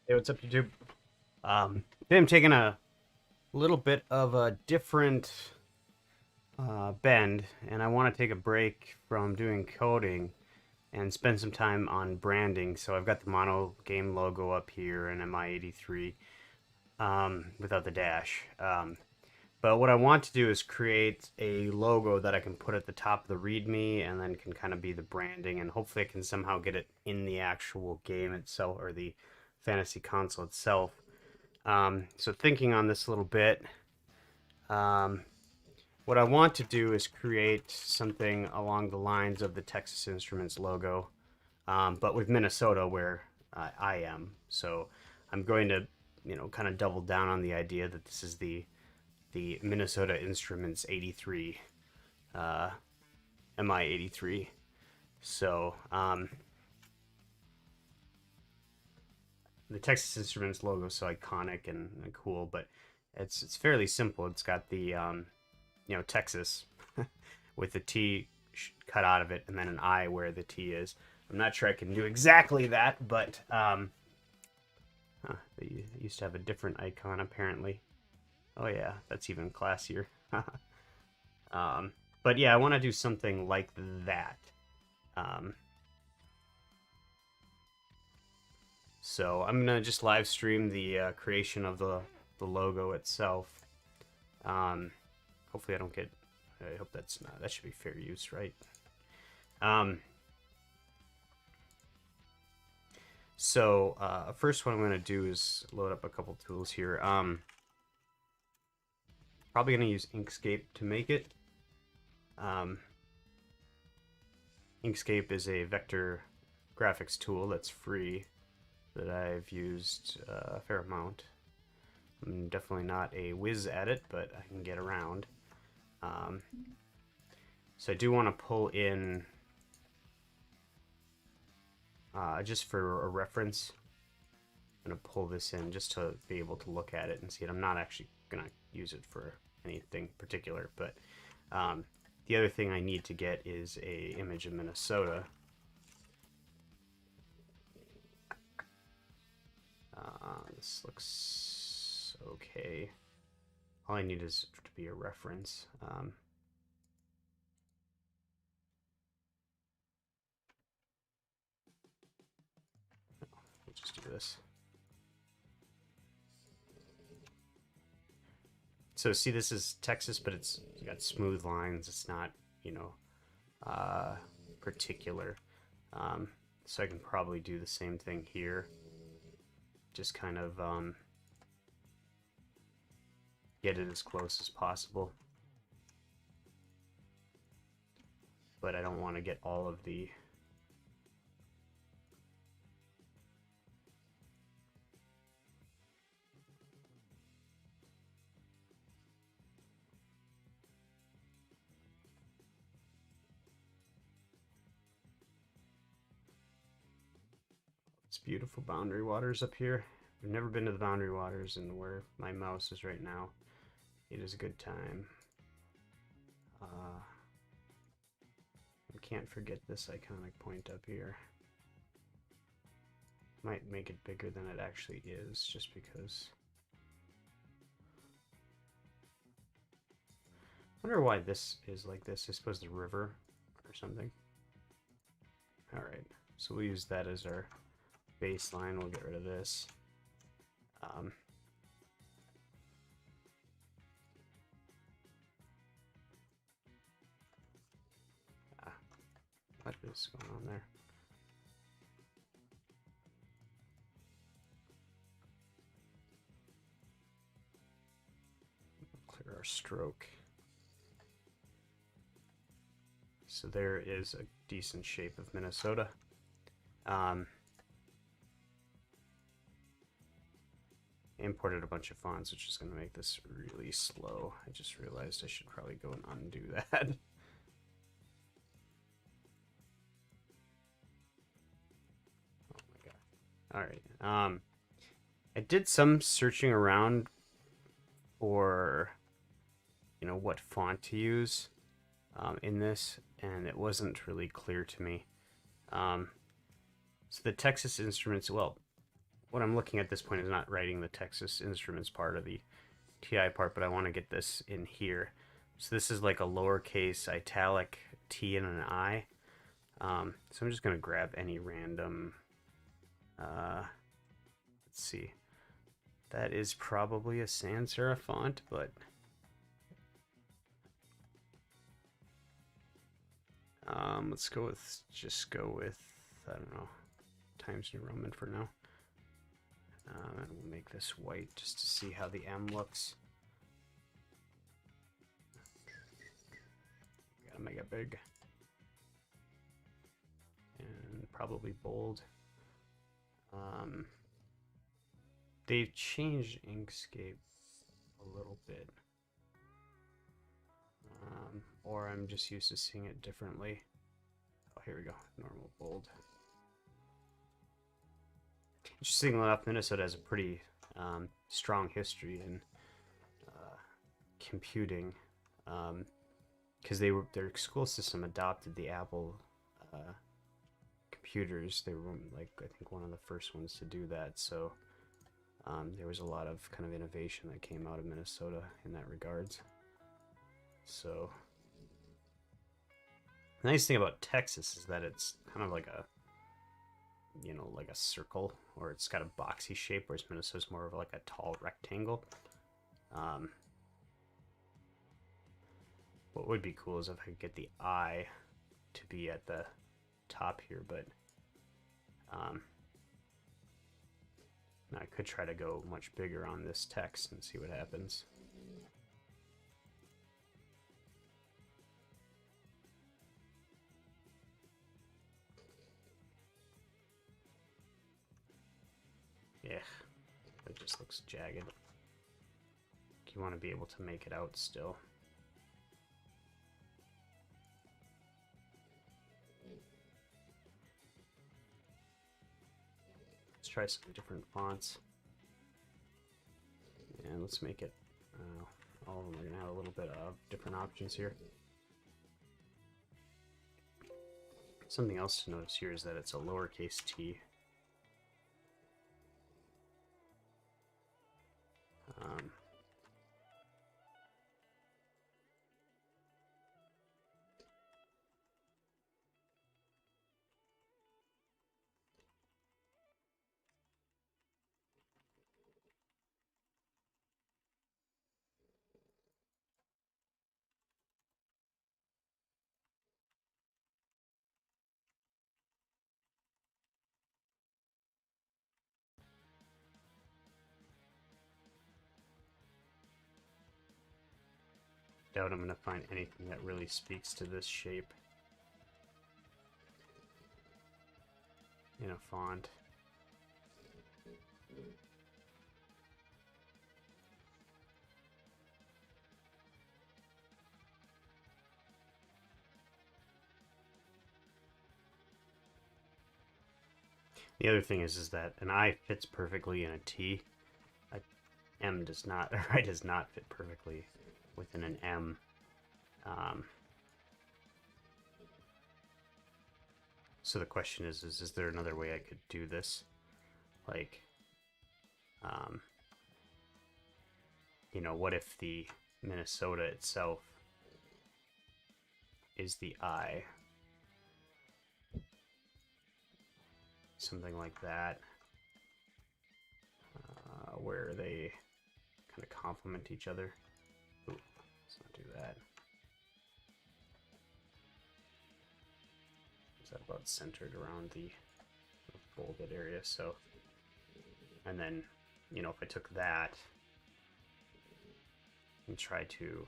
Hey, what's up, YouTube? Today I'm taking a little bit of a different bend, and I want to take a break from doing coding and spend some time on branding. So I've got the mono game logo up here in MI-83 without the dash. But what I want to do is create a logo that I can put at the top of the README and then can kind of be the branding, and hopefully I can somehow get it in the actual game itself or the fantasy console itself. So thinking on this a little bit, um, what I want to do is create something along the lines of the Texas Instruments logo, but with Minnesota where I am. So I'm going to, kind of double down on the idea that this is the Minnesota Instruments 83, uh, MI-83. So the Texas Instruments logo is so iconic and cool, but it's fairly simple. It's got the Texas with the T cut out of it, and then an I where the T is. I'm not sure I can do exactly that, but they used to have a different icon apparently. Oh yeah, that's even classier. But yeah, I want to do something like that. Um, so I'm gonna just live stream the creation of the logo itself. Um, hopefully I don't get. I hope that's not. That should be fair use, right? Um, so first, what I'm gonna do is load up a couple tools here. Probably gonna use Inkscape to make it. Um, Inkscape is a vector graphics tool that's free that I've used a fair amount. I'm definitely not a whiz at it, but I can get around. So I do want to pull in, just for a reference, I'm going to pull this in just to be able to look at it and see it. I'm not actually going to use it for anything particular, but the other thing I need to get is a image of Minnesota. This looks okay. All I need is to be a reference. We'll just do this. So see, this is Texas, but it's got smooth lines. It's not, particular. So I can probably do the same thing here. Just kind of get it as close as possible. But I don't want to get all of the It's beautiful boundary waters up here. I've never been to the boundary waters, and where my mouse is right now, it is a good time. I can't forget this iconic point up here. Might make it bigger than it actually is, just because. I wonder why this is like this. I suppose the river or something. Alright, so we'll use that as our baseline. We'll get rid of this. What is going on there? Clear our stroke. So there is a decent shape of Minnesota. Imported a bunch of fonts, which is going to make this really slow. I just realized I should probably go and undo that. Oh my god. Alright. I did some searching around for, what font to use in this, and it wasn't really clear to me. So the Texas Instruments, well, what I'm looking at this point is not writing the Texas Instruments part of the TI part, but I want to get this in here. So this is like a lowercase italic T and an I. So I'm just going to grab any random, let's see. That is probably a sans serif font, but let's go with, I don't know, Times New Roman for now. And we'll make this white just to see how the M looks. Gotta make it big. And probably bold. They've changed Inkscape a little bit. Or I'm just used to seeing it differently. Oh, here we go. Normal bold. Interestingly enough, Minnesota has a pretty strong history in computing, because their school system adopted the Apple computers. They were like, I think, one of the first ones to do that. So there was a lot of kind of innovation that came out of Minnesota in that regards. So the nice thing about Texas is that it's kind of like a, you know, like a circle, or it's got a boxy shape, whereas Minnesota's more of like a tall rectangle. What would be cool is if I could get the I to be at the top here, but I could try to go much bigger on this text and see what happens. Yeah, it just looks jagged. You want to be able to make it out still. Let's try some different fonts. And let's make it, all of them are going to have a little bit of different options here. Something else to notice here is that it's a lowercase t. Doubt I'm going to find anything that really speaks to this shape in a font. The other thing is that an I fits perfectly in a T. A M does not, or I does not fit perfectly within an M. So the question is there another way I could do this? Like, you know, what if the Minnesota itself is the I? Something like that, where they kind of complement each other. Ooh, let's not do that. Is that about centered around the bolded area? So, and then, you know, if I took that and try to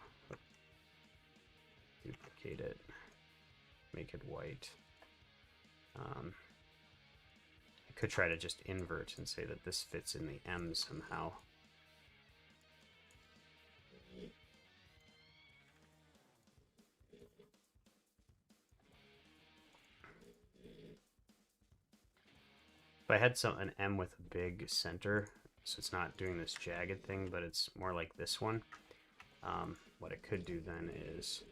duplicate it, make it white, I could try to just invert and say that this fits in the M somehow. If I had an M with a big center, so it's not doing this jagged thing, but it's more like this one, what it could do then is,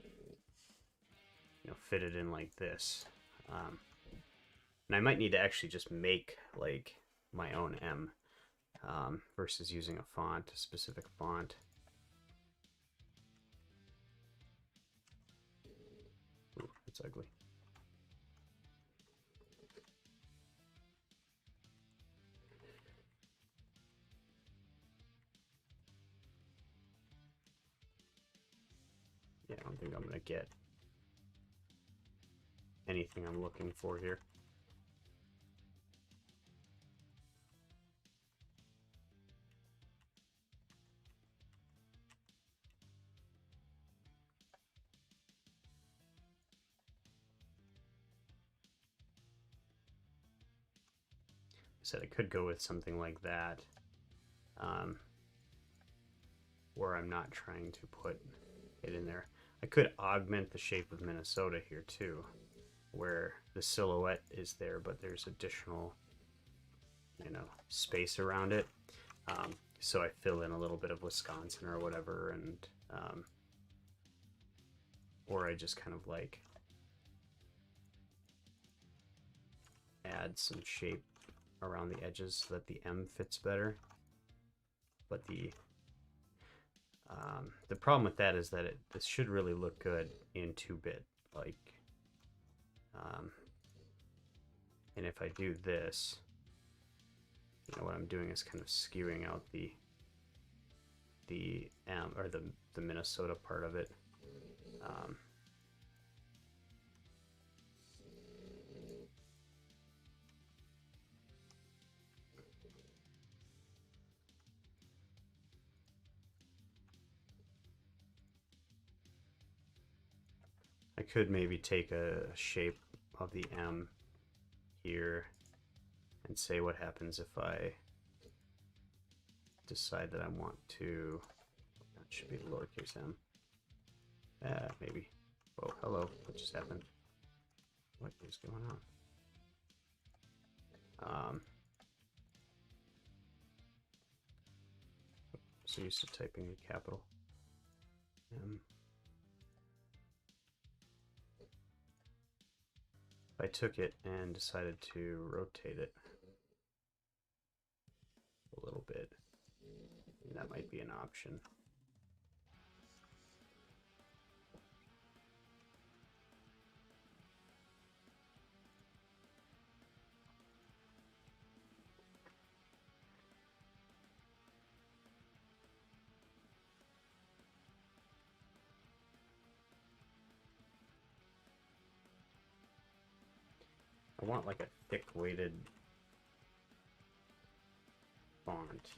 you know, fit it in like this. And I might need to actually just make like my own M. versus using a font, a specific font. Ooh, that's ugly. Yeah, I don't think I'm gonna get anything I'm looking for here. Said I could go with something like that, where I'm not trying to put it in there. I could augment the shape of Minnesota here too, where the silhouette is there, but there's additional, space around it. So I fill in a little bit of Wisconsin or whatever, and or I just kind of like add some shape around the edges so that the M fits better. But the problem with that is that this should really look good in 2-bit, like, and if I do this, what I'm doing is kind of skewing out the M, or the Minnesota part of it. I could maybe take a shape of the M here and say what happens if I decide that I want to, that should be the lowercase m. Maybe. Oh, hello, what just happened? What is going on? So used to typing a capital M. If I took it and decided to rotate it a little bit, that might be an option. I want like a thick weighted font.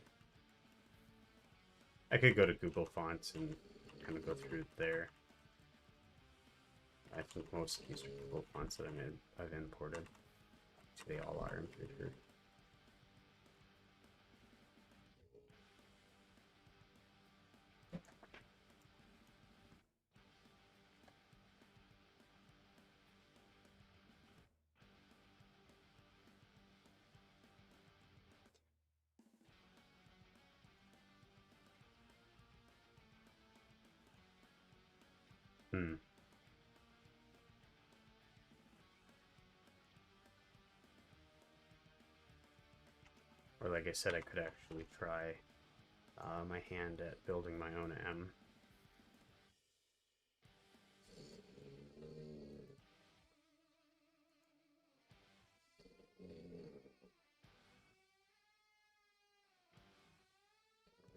I could go to Google Fonts and kind of go through there. I think most of these are Google fonts that I've imported. They all are, I'm pretty sure. Or like I said, I could actually try my hand at building my own M.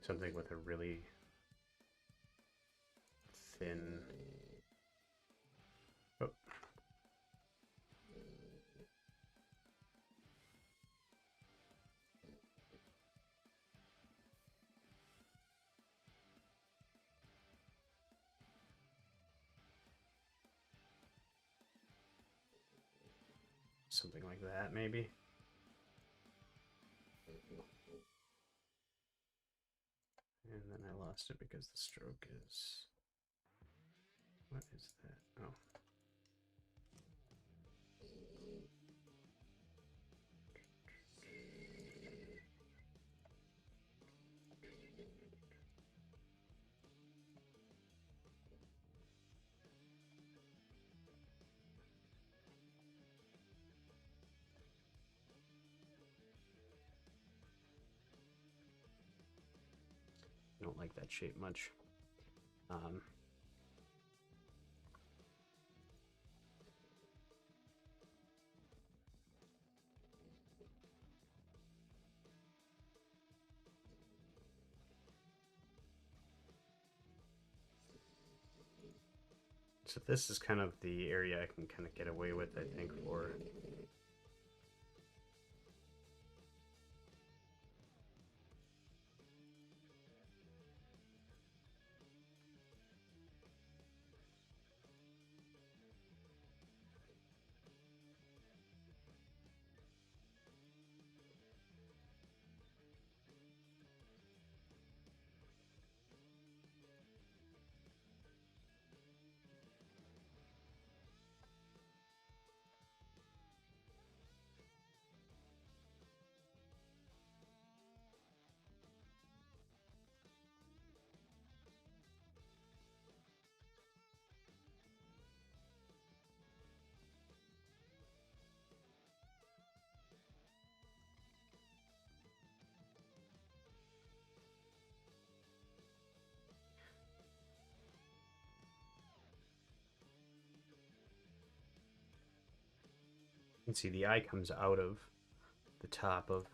Something with a really thin... Oh. Something like that, maybe. And then I lost it because the stroke is... What is that? Oh. don't like that shape much. So this is kind of the area I can kind of get away with, I think, for you can see the eye comes out of the top of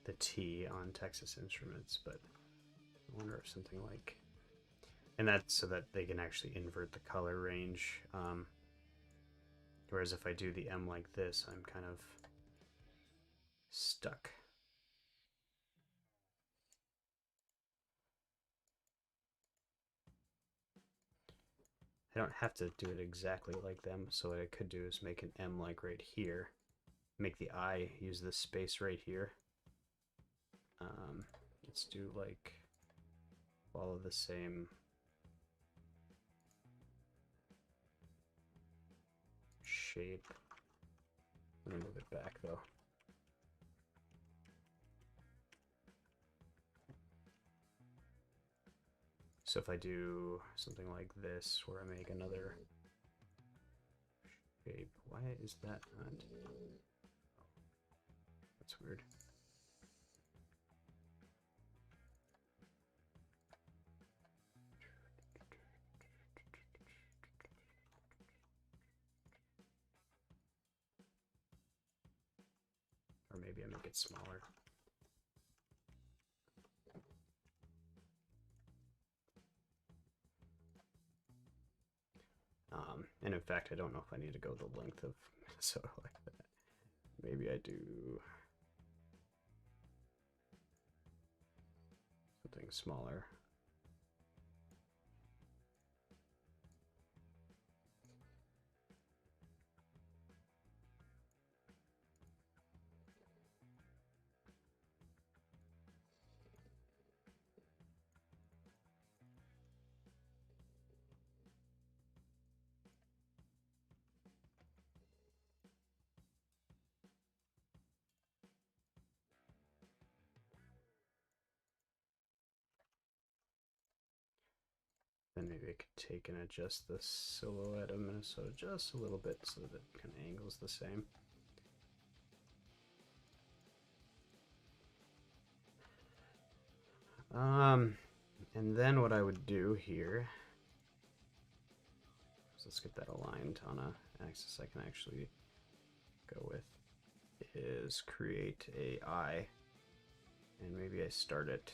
the T on Texas Instruments, but I wonder if something like, and that's so that they can actually invert the color range. Whereas if I do the M like this, I'm kind of stuck. I don't have to do it exactly like them, so what I could do is make an M like right here. Make the I use this space right here. Let's do like follow the same shape. I'm gonna move it back though. So if I do something like this, where I make another shape, why is that not? Oh, that's weird. Or maybe I make it smaller. And in fact, I don't know if I need to go the length of Minnesota like that. Maybe I do something smaller. Then maybe I could take and adjust the silhouette of Minnesota just a little bit so that it kind of angles the same. And then what I would do here, so let's get that aligned on a axis I can actually go with, is create a eye, and maybe I start it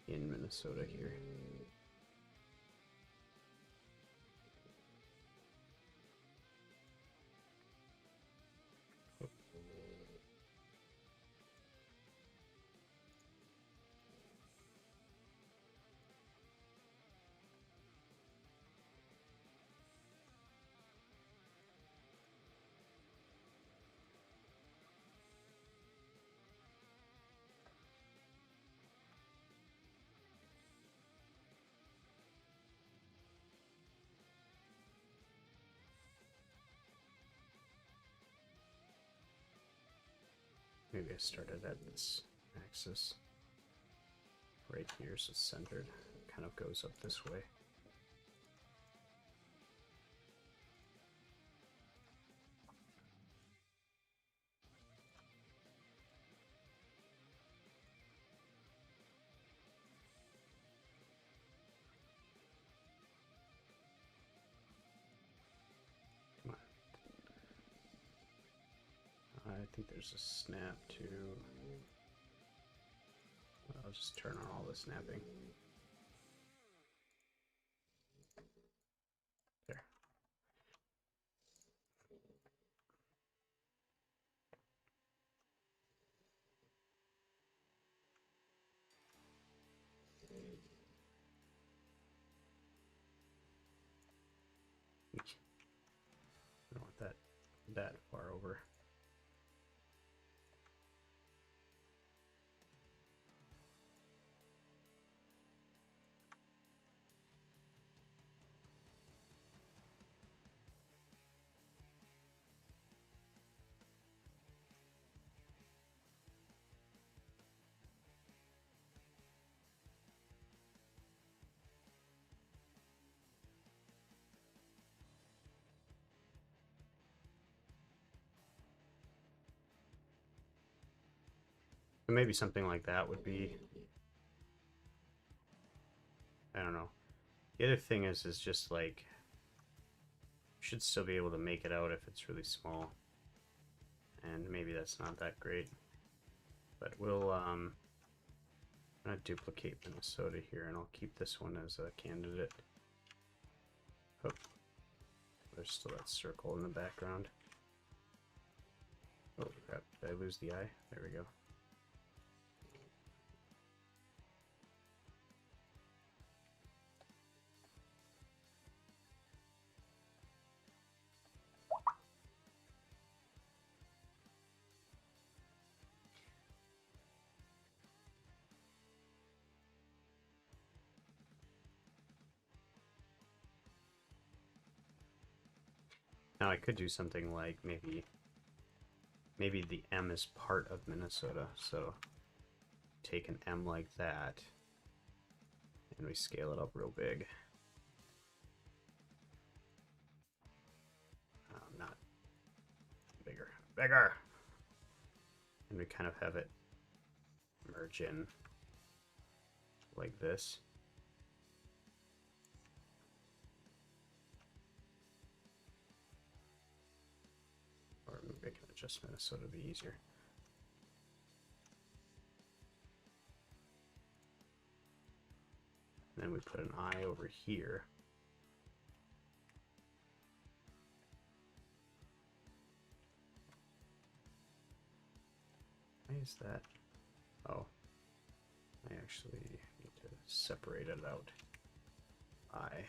in Minnesota here. Maybe I started at this axis right here, so it's centered. It kind of goes up this way. I think there's a snap too. I'll just turn on all the snapping. There. I don't want that far over. Maybe something like that would be, I don't know. The other thing is just like, you should still be able to make it out if it's really small. And maybe that's not that great. But we'll, I'm gonna duplicate Minnesota here, and I'll keep this one as a candidate. Oh, there's still that circle in the background. Oh crap, did I lose the eye? There we go. Now I could do something like maybe the M is part of Minnesota, so take an M like that, and we scale it up real big. Not bigger, bigger! And we kind of have it merge in like this. Or maybe I can adjust Minnesota to be easier. And then we put an I over here. Why is that? Oh, I actually need to separate it out. I.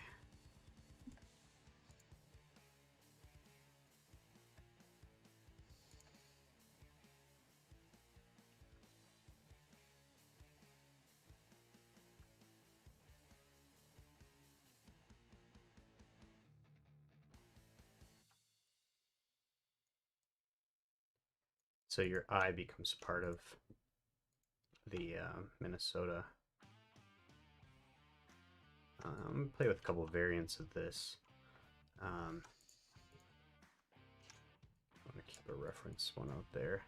So your I becomes part of the Minnesota. I'm going to play with a couple of variants of this. I want to keep a reference one out there.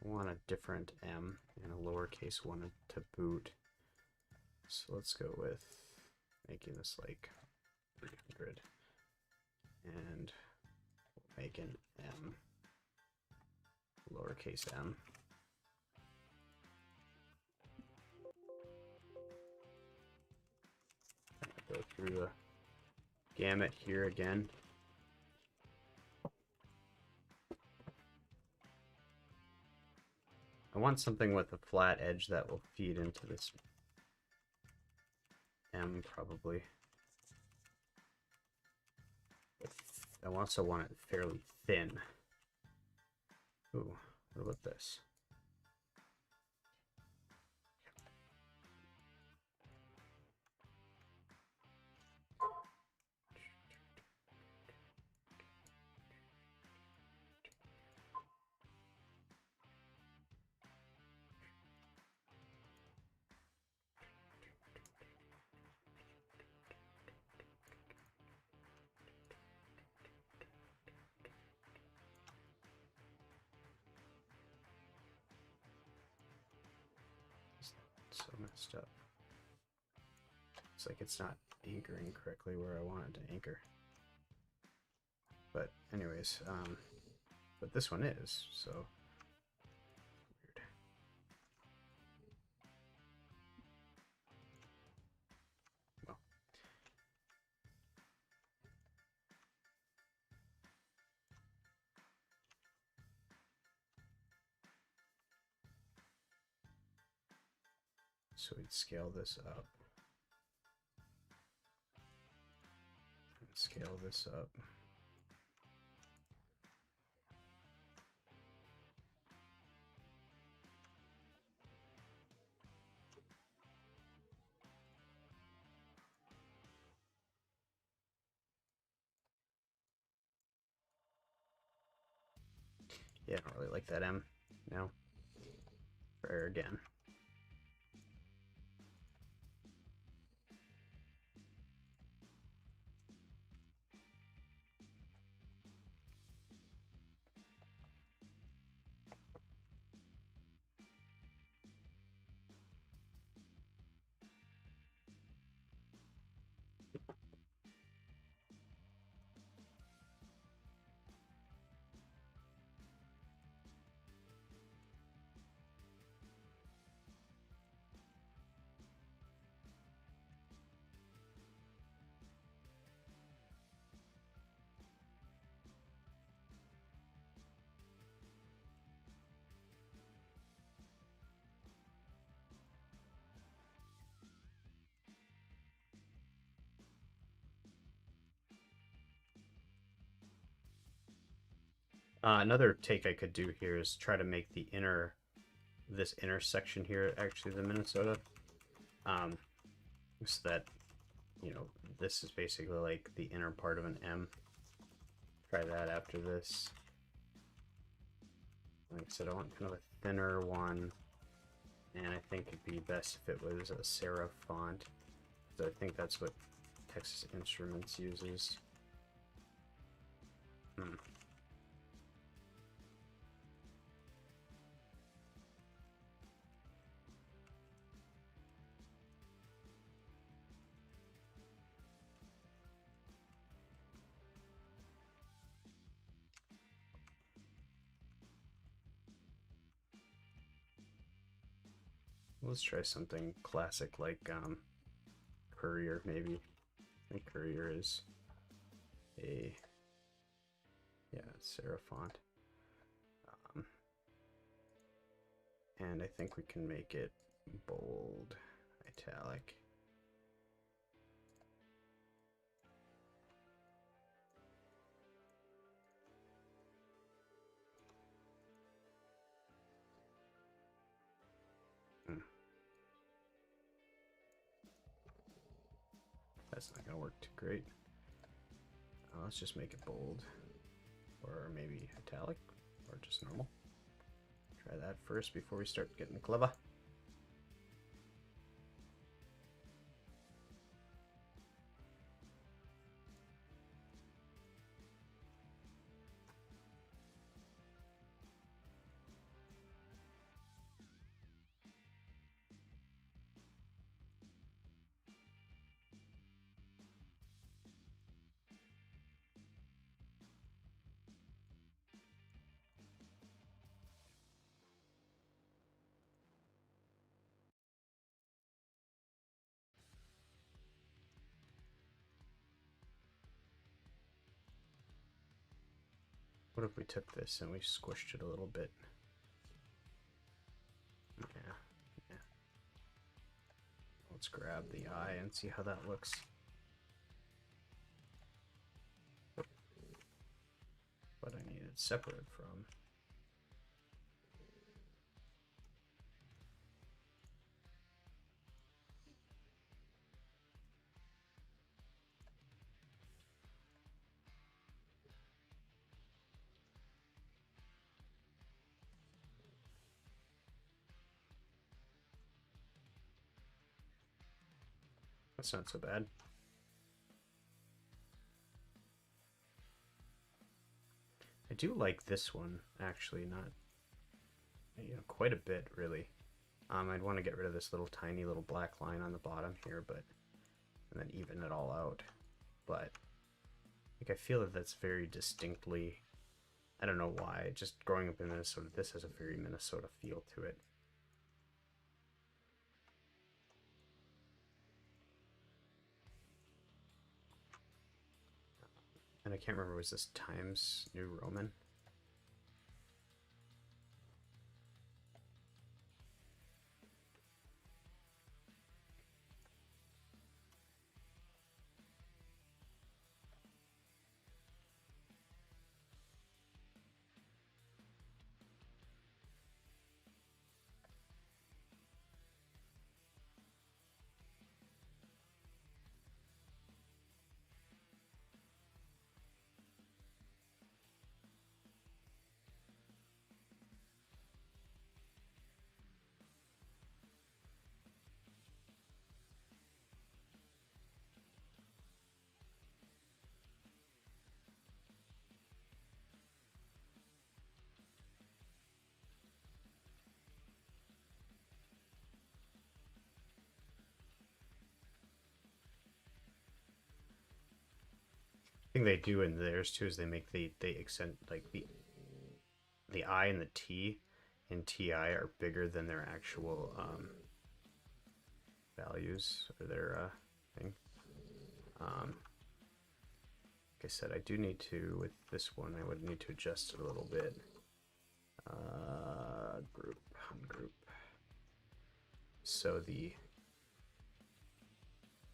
I want a different M and a lowercase one to boot. So let's go with making this like 300. And we'll make an M, lowercase m. Go through the gamut here again. I want something with a flat edge that will feed into this M probably. I also want it fairly thin. Ooh, what about this? So messed up. Looks like it's not anchoring correctly where I want it to anchor. But anyways, but this one is, so weird. Well, so we'd scale this up. And scale this up. Yeah, I don't really like that M. No. Try her again. Another take I could do here is try to make the this inner section here actually the Minnesota, so that, you know, this is basically like the inner part of an M. Try that after this. Like I said, I want kind of a thinner one, and I think it'd be best if it was a serif font. So I think that's what Texas Instruments uses. Let's try something classic like Courier, maybe. I think Courier is a, yeah, serif font. And I think we can make it bold, italic. That's not going to work too great. Let's just make it bold, or maybe italic, or just normal. Try that first before we start getting clever. What if we took this and we squished it a little bit? Yeah, yeah. Let's grab the eye and see how that looks. But I need it separate from. That's not so bad. I do like this one, actually, not, you know, quite a bit, really. I'd want to get rid of this little tiny little black line on the bottom here, but and then even it all out. But like I feel that that's very distinctly, I don't know why, just growing up in Minnesota, this has a very Minnesota feel to it. And I can't remember, was this Times New Roman? Thing they do in theirs too is they make they extend like the I and the T in TI are bigger than their actual values or their thing. Like I said, I do need to, with this one, I would need to adjust it a little bit. Group, ungroup. So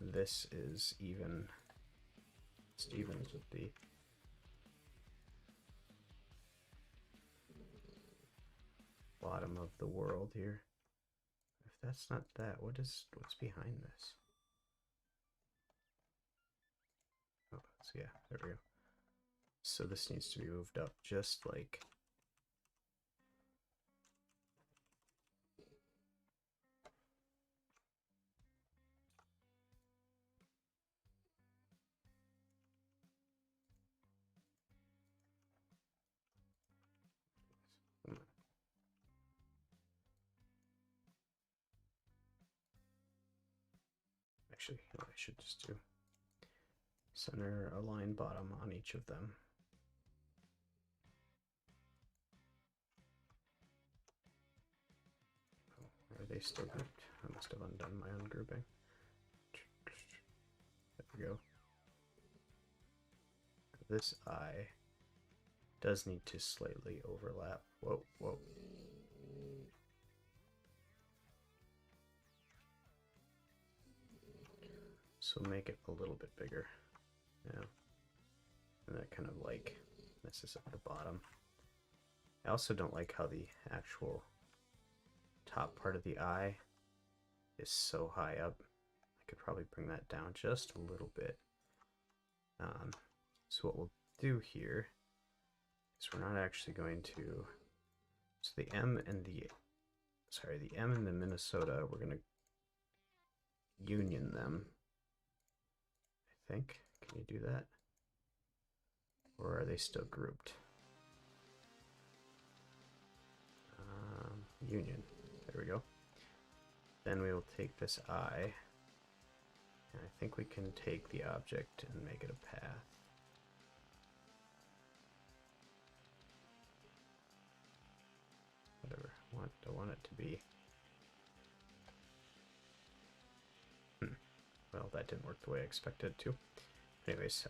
this is even, it's evens with the bottom of the world here. If that's not that, what's behind this? Oh, so yeah, there we go. So this needs to be moved up just like actually, you know, I should just do center align bottom on each of them. Oh, are they still grouped? I must have undone my ungrouping. There we go. This eye does need to slightly overlap. Whoa, whoa. So make it a little bit bigger. Yeah. And that kind of like messes up the bottom. I also don't like how the actual top part of the eye is so high up. I could probably bring that down just a little bit. So what we'll do here is we're not actually going to, so the M and the, sorry, the M and the Minnesota, we're going to union them, I think. Can you do that? Or are they still grouped? Union. There we go. Then we will take this eye, and I think we can take the object and make it a path. Whatever. I want it to be. Well, that didn't work the way I expected it to. Anyways,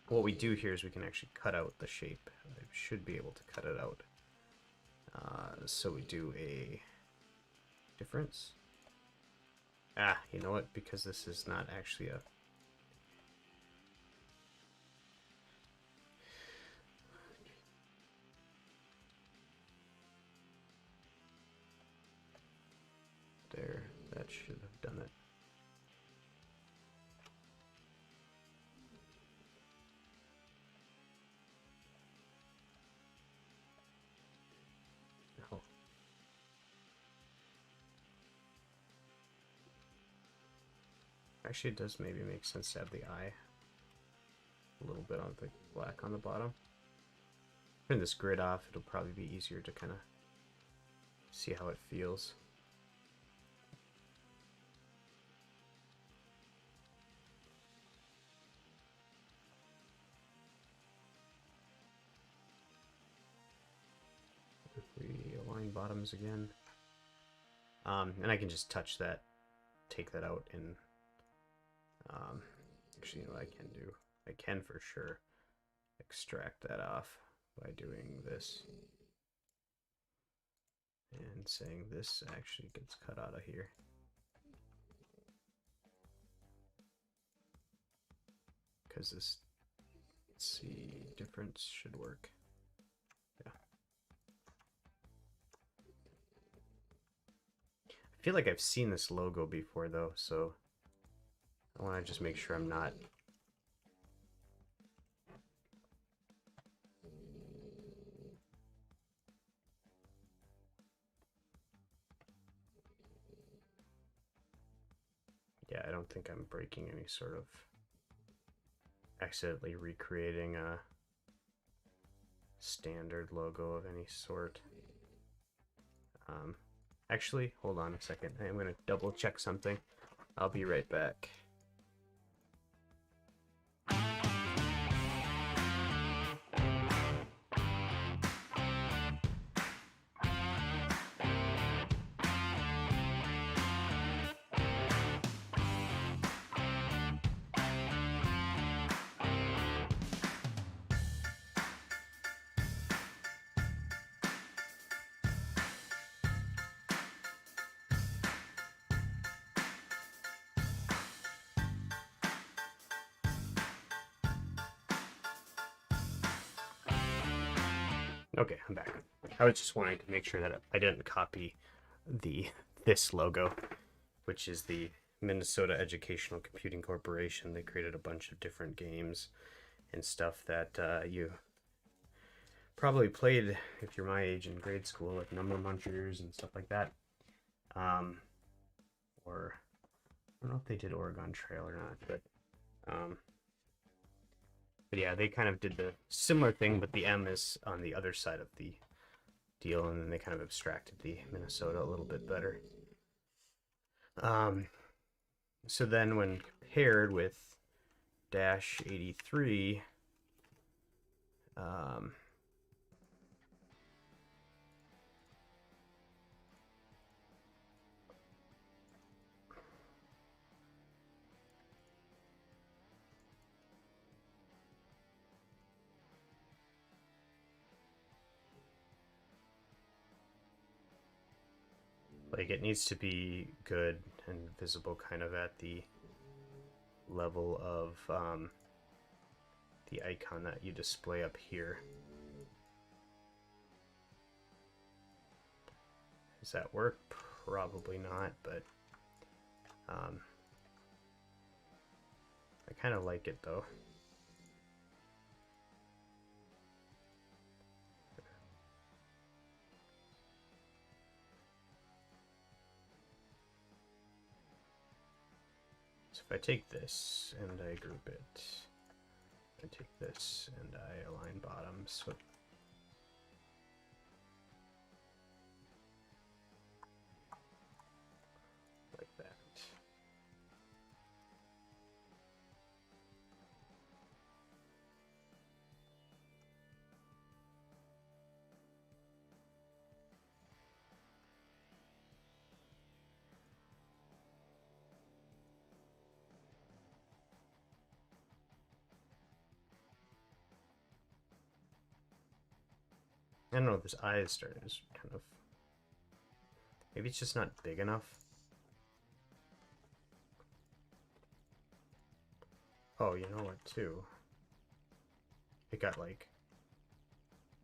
what we do here is we can actually cut out the shape. I should be able to cut it out. So we do a difference. Ah, you know what? Because this is not actually a... There, that should have done it. No. Actually, it does maybe make sense to have the eye a little bit on the black on the bottom. Turn this grid off, it'll probably be easier to kind of see how it feels. bottoms again. And I can just touch that, take that out, and actually, you know what I can do? I can for sure extract that off by doing this and saying this actually gets cut out of here. Because this, let's see, difference should work. Yeah. I feel like I've seen this logo before though, so I want to just make sure I'm not. Yeah, I don't think I'm breaking any sort of accidentally recreating a standard logo of any sort. Actually, hold on a second. I'm going to double check something. I'll be right back. Okay, I'm back. I was just wanting to make sure that I didn't copy this logo, which is the Minnesota Educational Computing Corporation. They created a bunch of different games and stuff that you probably played if you're my age in grade school, like Number Munchers and stuff like that. Or I don't know if they did Oregon Trail or not, but yeah, they kind of did the similar thing, but the M is on the other side of the deal, and then they kind of abstracted the Minnesota a little bit better. So then when paired with Dash 83, like it needs to be good and visible kind of at the level of the icon that you display up here. Does that work? Probably not, but I kind of like it though. So if I take this and I group it, I take this and I align bottoms with like that. I don't know, this eye is starting to kind of, maybe it's just not big enough. Oh, you know what, too? It got, like,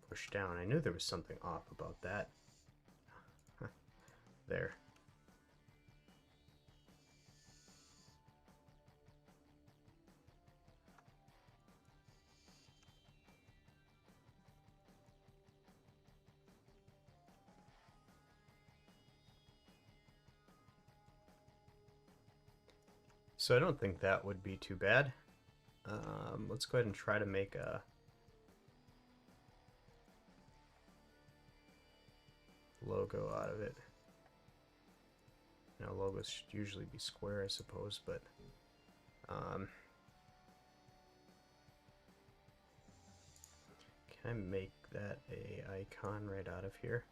pushed down. I knew there was something off about that. There. So I don't think that would be too bad. Let's go ahead and try to make a logo out of it. You know, logos should usually be square, I suppose, but can I make that a icon right out of here?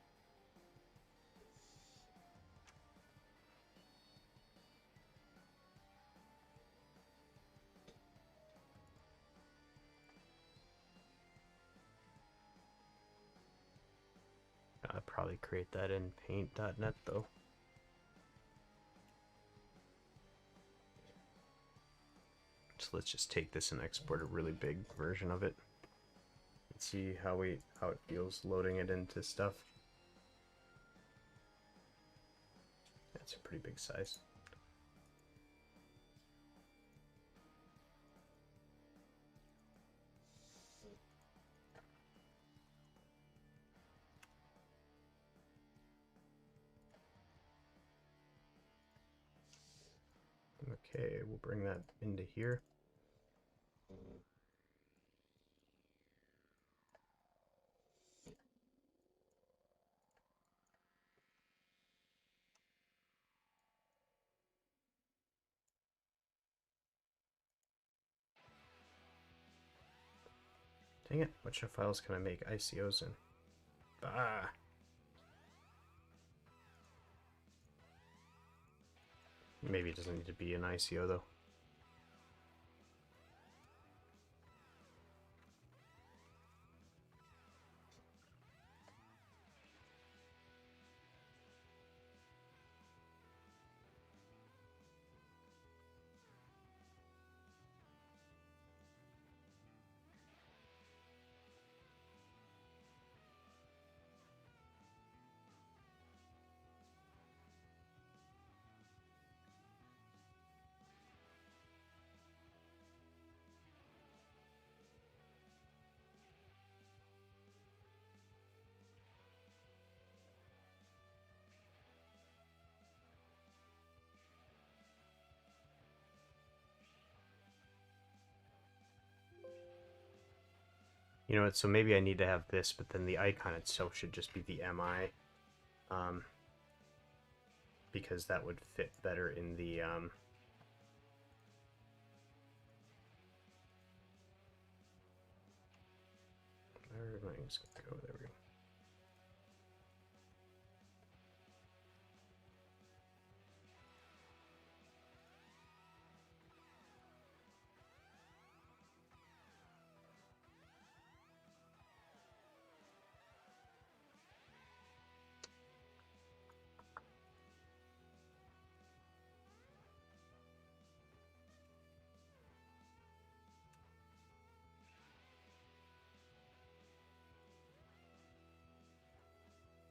probably create that in paint.net though. So let's just take this and export a really big version of it and see how it feels loading it into stuff. That's a pretty big size. Okay, we'll bring that into here. Dang it, what files can I make ICOs in? Bah! Maybe it doesn't need to be an ICO though. You know what, so maybe I need to have this, but then the icon itself should just be the MI. Because that would fit better in the where am I just gonna go? There we go.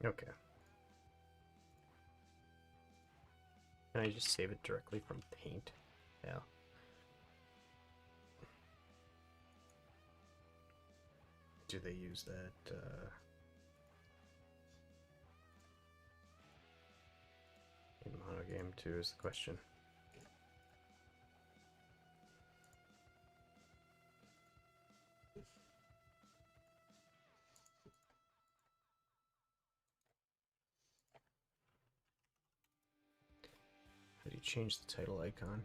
Okay. Can I just save it directly from Paint? Yeah. Do they use that? In monogame too is the question. How do you change the title icon?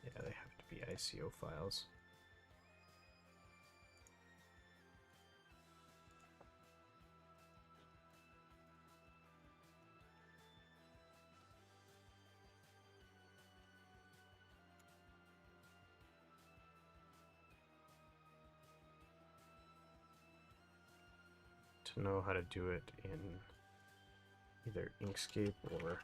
Yeah, they have to be ICO files. To know how to do it in either Inkscape or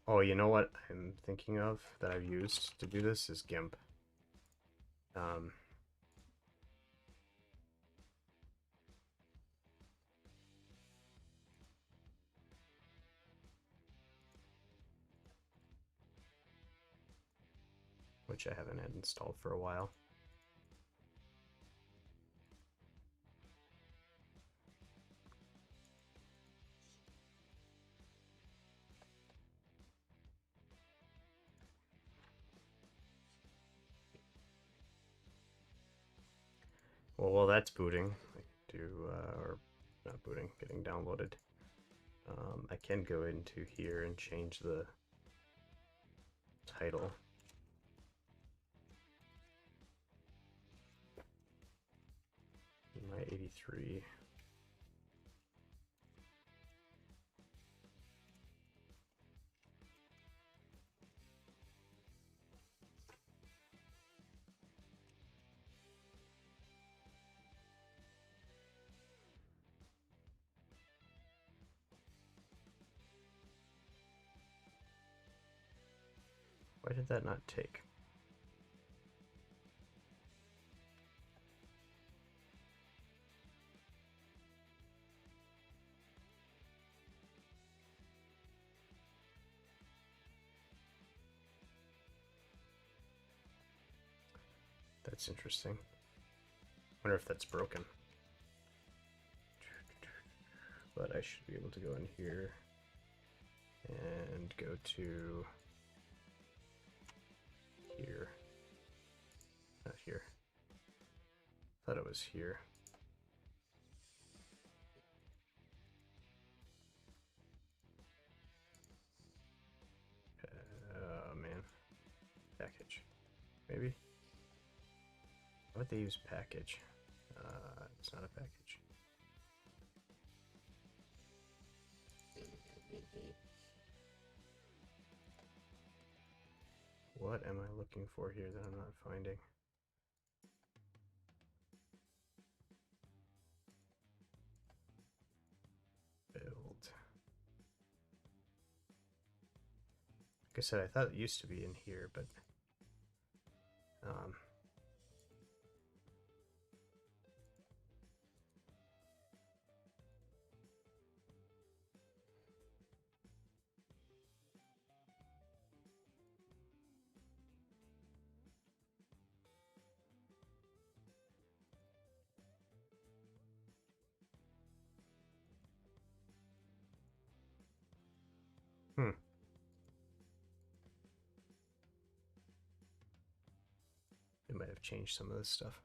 Oh, you know what I'm thinking of that I've used to do this is GIMP. Um, which I haven't had installed for a while. Well, while that's booting, I can do, or not booting, getting downloaded. I can go into here and change the title. MI-83. Why did that not take? That's interesting. Wonder if that's broken. But I should be able to go in here and go to here. Not here. Thought it was here. Oh man. Package. Maybe? Why would they use package? It's not a package. What am I looking for here that I'm not finding? Build. Like I said, I thought it used to be in here, but it might have changed some of this stuff.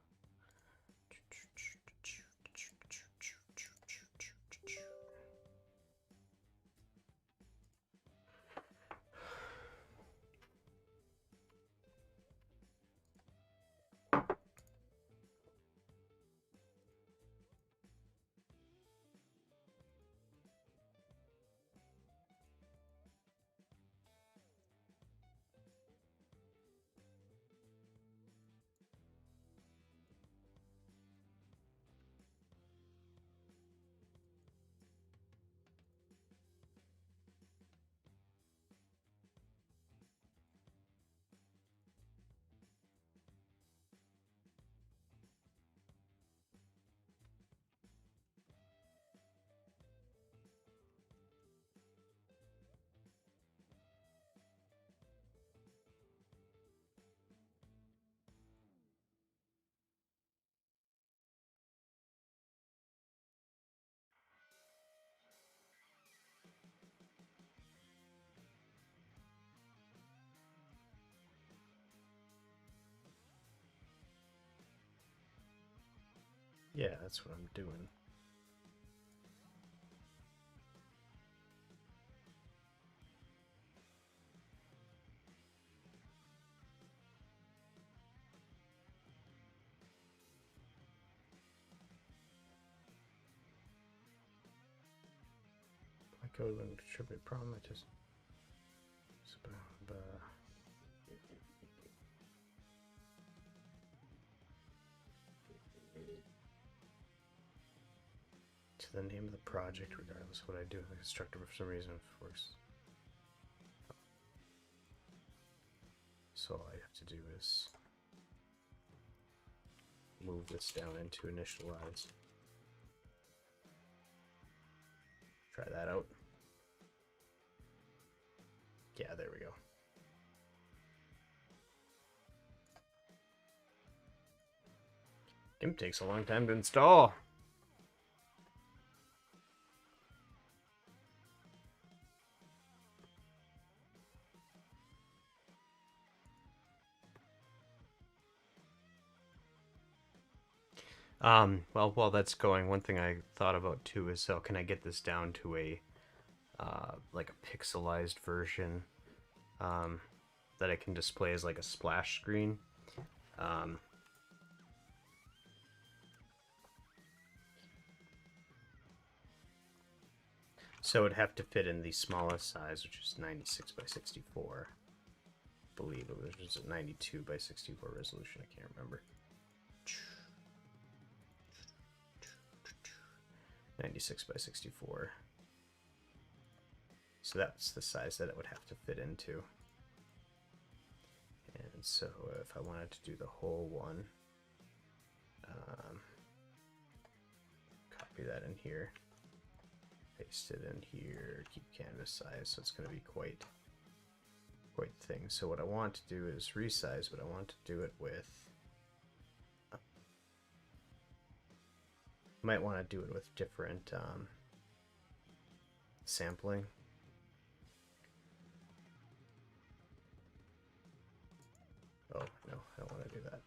Yeah, that's what I'm doing. My code wouldn't contribute problem, I just to the name of the project regardless of what I do. The constructor for some reason works. So all I have to do is move this down into initialize. Try that out. Yeah, there we go. GIMP takes a long time to install. Well, while that's going, one thing I thought about too is, so can I get this down to a like a pixelized version that I can display as like a splash screen? So it'd have to fit in the smallest size, which is 96 by 64. I believe it was a 92 by 64 resolution. I can't remember. 96 by 64. So that's the size that it would have to fit into. And so if I wanted to do the whole one, copy that in here, paste it in here, keep canvas size, so it's going to be quite the thing. So what I want to do is resize, but I want to do it with, might want to do it with different sampling. Oh, no, I don't want to do that.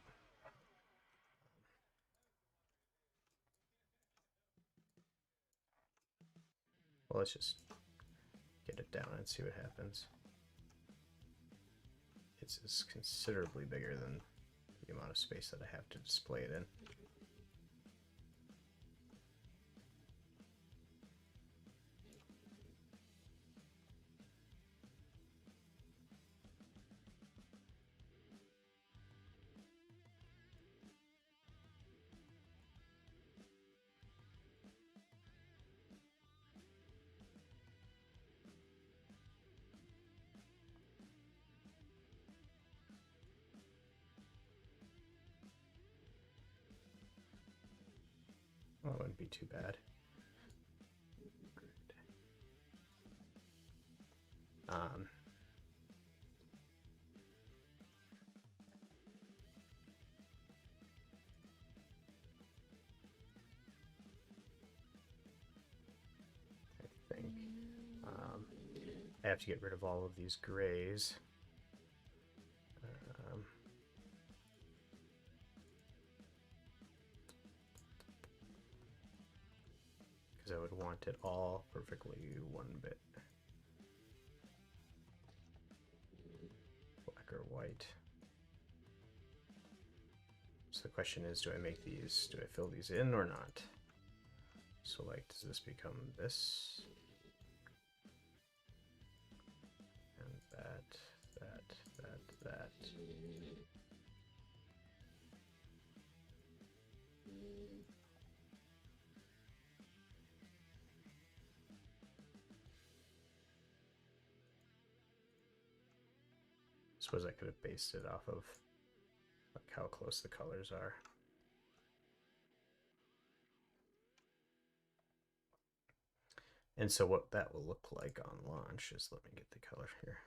Well, let's just get it down and see what happens. It's considerably bigger than the amount of space that I have to display it in. Well, it wouldn't be too bad. I think I have to get rid of all of these grays. Because I would want it all perfectly 1-bit. Black or white. So the question is, do I make these, do I fill these in or not? So like, does this become this? And that. Suppose I could have based it off of like how close the colors are. And so what that will look like on launch is, let me get the color here.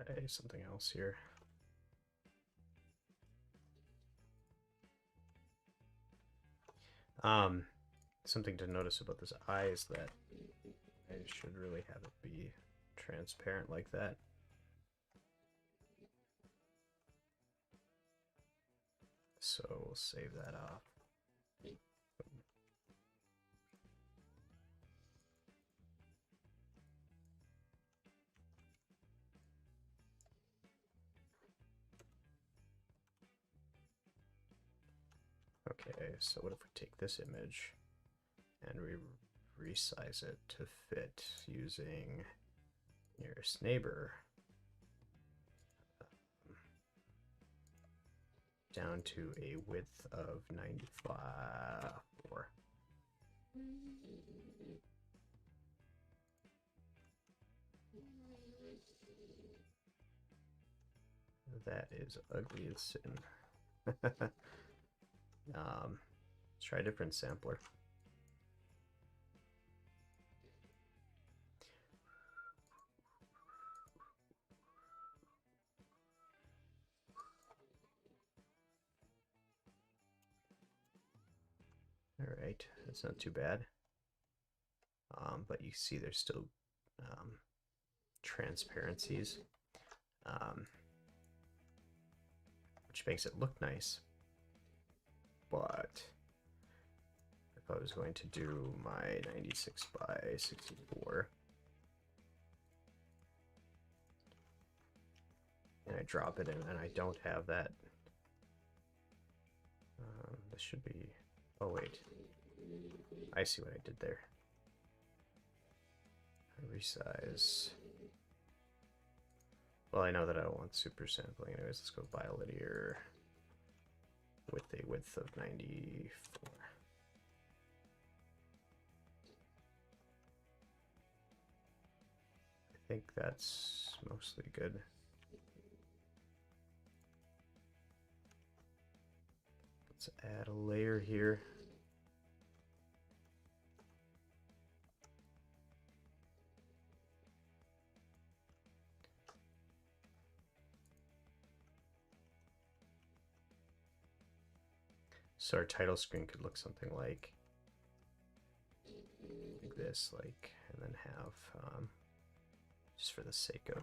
Try something else here. Something to notice about this eye is that I should really have it be transparent like that. So we'll save that off. Okay, so what if we take this image and we resize it to fit using nearest neighbor down to a width of 94. That is ugly as sin. Let's try a different sampler. All right, that's not too bad. But you see there's still transparencies, which makes it look nice. But if I was going to do my 96 by 64, and I drop it in, and I don't have that, this should be, oh wait, I see what I did there. I resize. Well, I know that I don't want super sampling. Anyways, let's go bilinear with a width of 94. I think that's mostly good. Let's add a layer here. So our title screen could look something like this, like, and then have, just for the sake of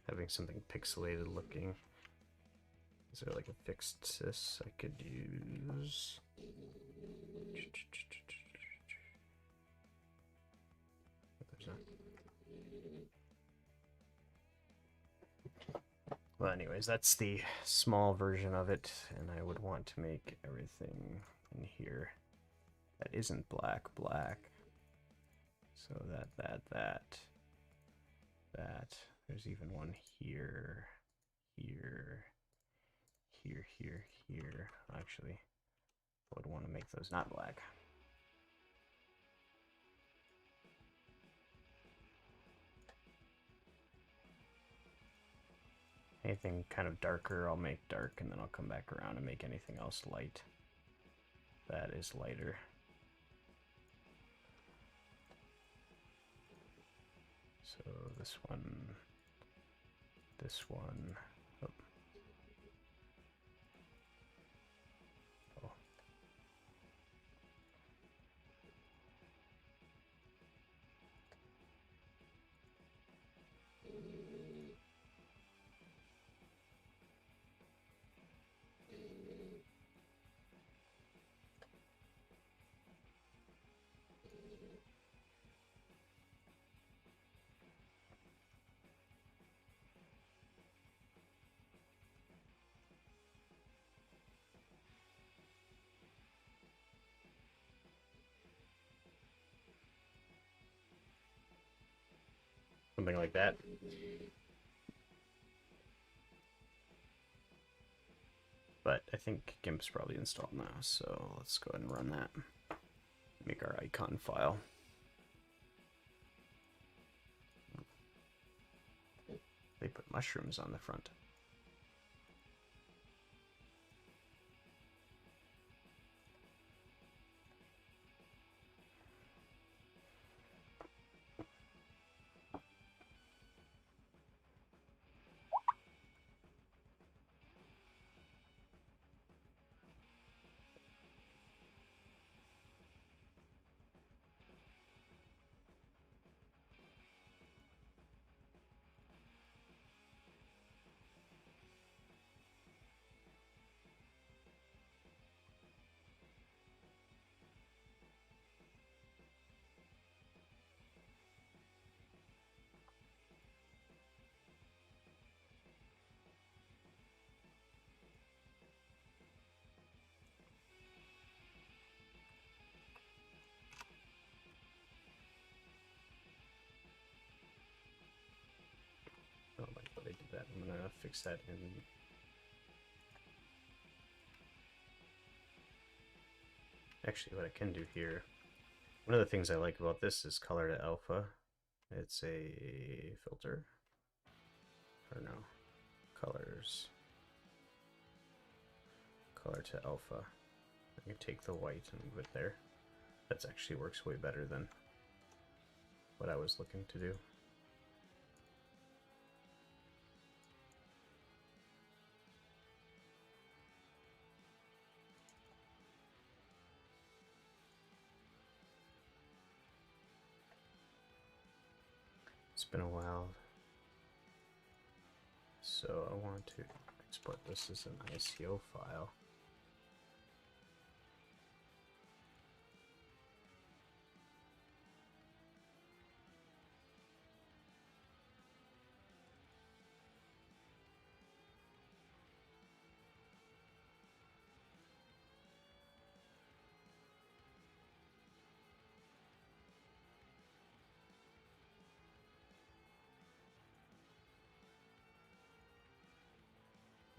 having something pixelated looking. Is there like a fixed sys I could use? There's not. Well, anyways, that's the small version of it, and I would want to make everything in here that isn't black. So that. There's even one here. Actually, I would want to make those not black. Anything kind of darker, I'll make dark, and then I'll come back around and make anything else light. That is lighter. So this one. Oh. Oh. Something like that. But I think GIMP's probably installed now, so let's go ahead and run that. Make our icon file. They put mushrooms on the front. to fix that in. Actually, what I can do here, one of the things I like about this is color to alpha. It's a filter. Or no, colors. Color to alpha. I can take the white and move it there. That actually works way better than what I was looking to do. It's been a while, so I want to export this as an ICO file.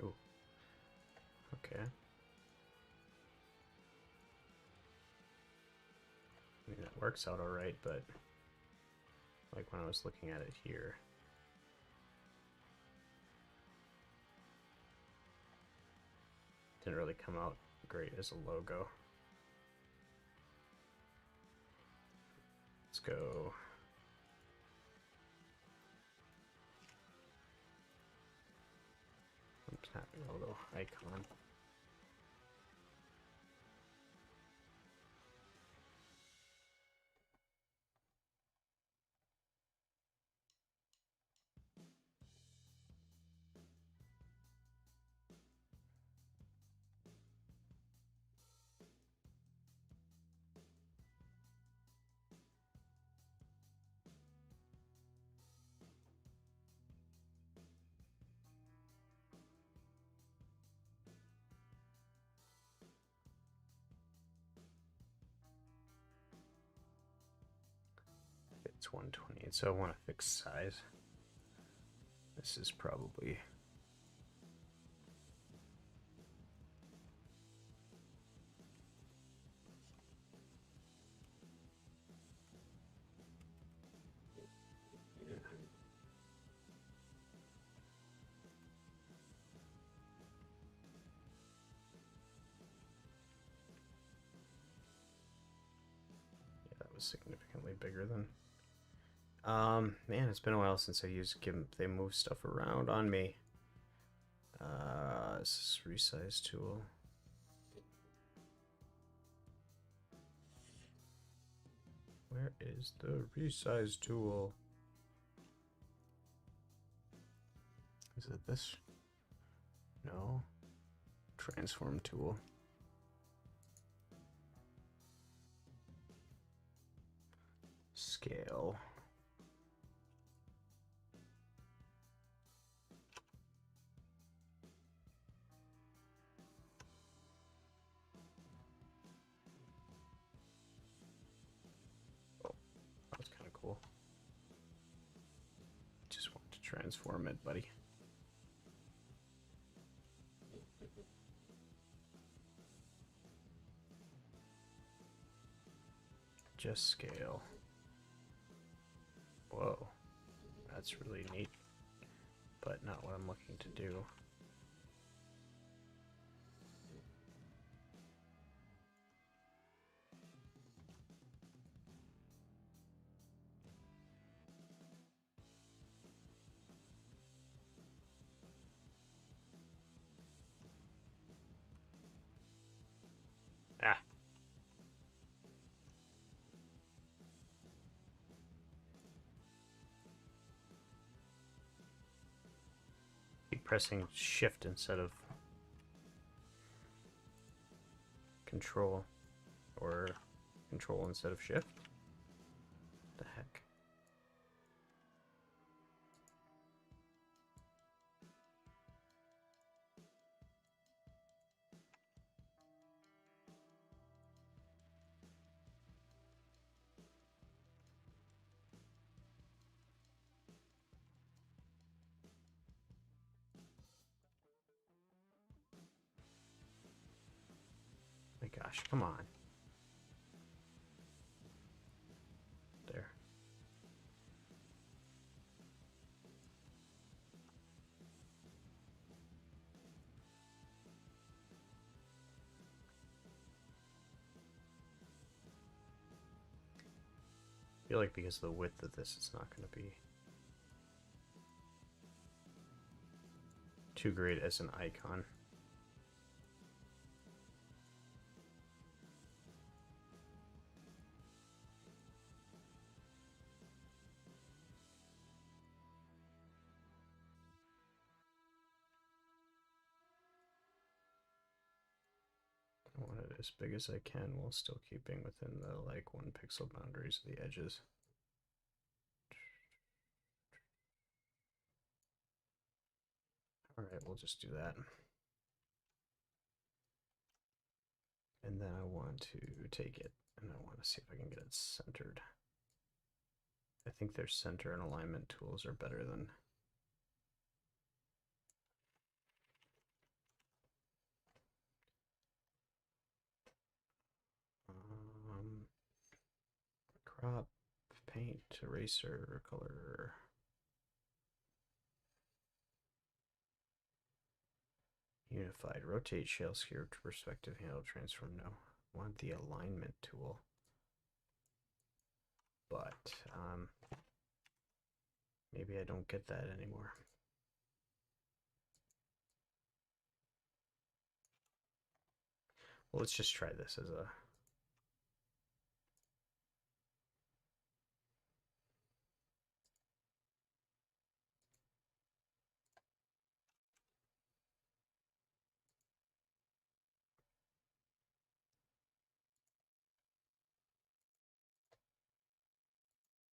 Oh, okay. I mean, that works out alright, but like when I was looking at it here, didn't really come out great as a logo. Let's go. I'm tapping a little icon. It's 128, so I want to fix size. This is probably significantly bigger than. Man, it's been a while since I used GIMP. They move stuff around on me. This is resize tool. Where is the resize tool? Is it this? No. Transform tool. Scale. Oh, that's kind of cool. Just want to transform it, buddy. Just scale. Whoa, that's really neat, but not what I'm looking to do. Ah. Keep pressing shift instead of control, or control instead of shift. What the heck? gosh, come on. There. I feel like because of the width of this, it's not going to be too great as an icon. I want it as big as I can while still keeping within the like 1 pixel boundaries of the edges. All right, we'll just do that. And then I want to take it and I want to see if I can get it centered. I think their center and alignment tools are better than crop, paint, eraser, color. Unified, rotate, shell, skewer, perspective, handle, transform. No, I want the alignment tool. But maybe I don't get that anymore. Well, let's just try this as a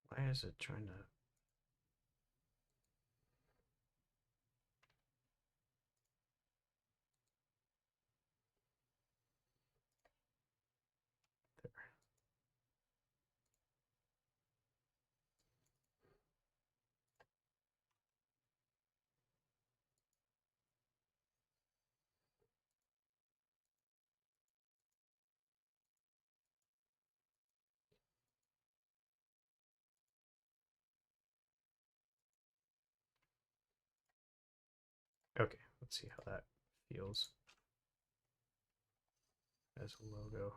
why is it trying to there. Okay, let's see how that feels as a logo.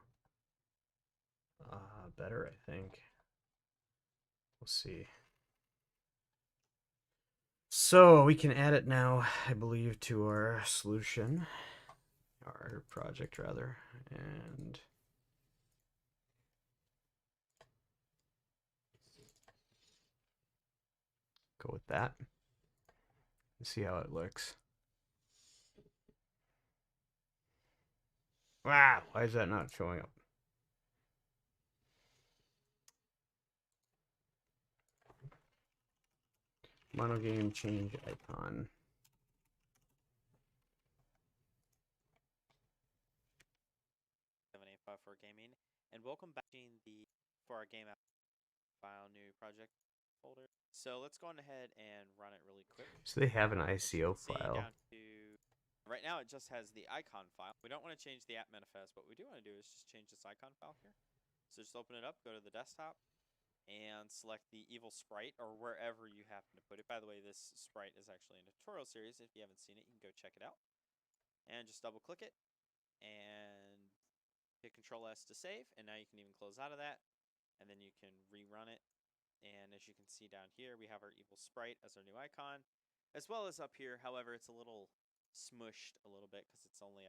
Better, I think. We'll see. So we can add it now, I believe, to our solution, our project rather, and go with that and see how it looks. Wow, why is that not showing up? Mono game change icon. For gaming, and welcome back to the for our game file new project folder. So let's go on ahead and run it really quick. So they have an ICO file. Down to right now, it just has the icon file. We don't want to change the app manifest. What we do want to do is just change this icon file here. So just open it up, go to the desktop, and select the evil sprite or wherever you happen to put it. By the way, this sprite is actually a tutorial series. If you haven't seen it, you can go check it out. And just double click it and hit Control S to save. And now you can even close out of that. And then you can rerun it. And as you can see down here, we have our evil sprite as our new icon, as well as up here. However, it's a little smushed a little bit because it's only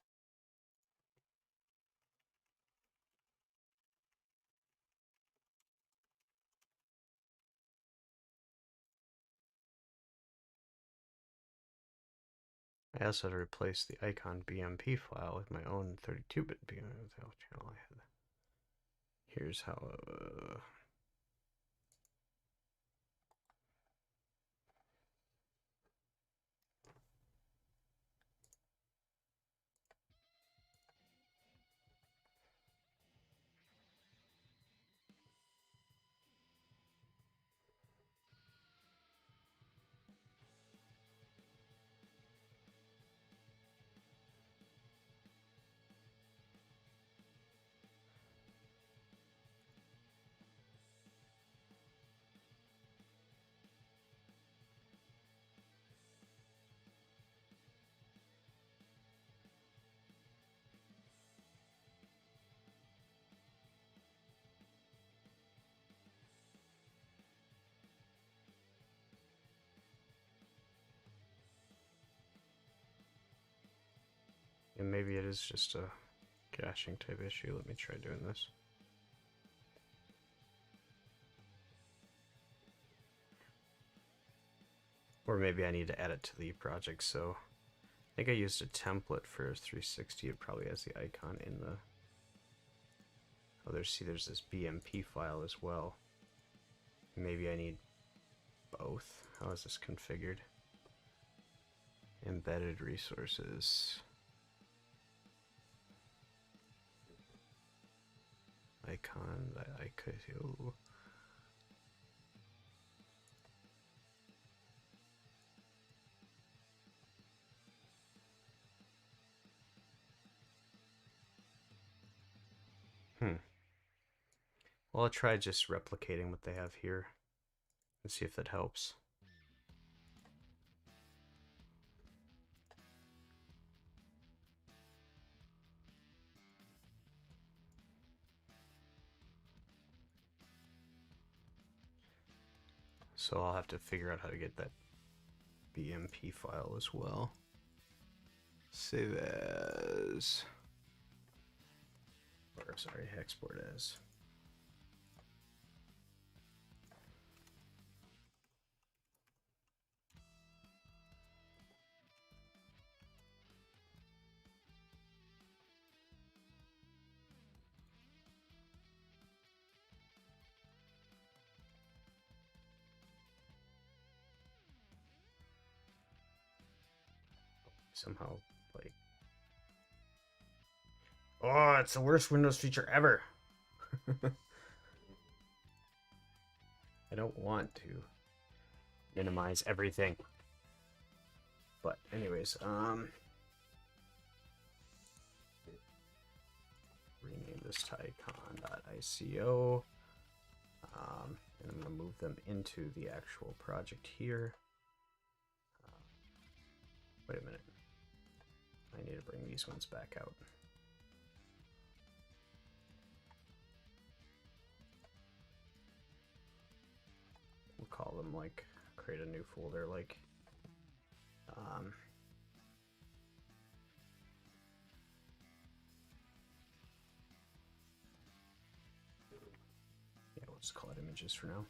I also had to replace the icon BMP file with my own 32-bit BMP channel I had. Here's how. And maybe it is just a caching type issue. Let me try doing this. Or maybe I need to add it to the project. So I think I used a template for 360. It probably has the icon in the... Oh, there's this BMP file as well. Maybe I need both. How is this configured? Embedded resources. Icon, I could... Oh. Well, I'll try just replicating what they have here and see if that helps. So I'll have to figure out how to get that BMP file as well. Save as... Or, sorry, export as. Somehow, like... Oh, it's the worst Windows feature ever! I don't want to minimize everything. But anyways, rename this to icon.ico. And I'm going to move them into the actual project here. Wait a minute. I need to bring these ones back out. We'll call them like, create a new folder like, yeah, we'll just call it images for now.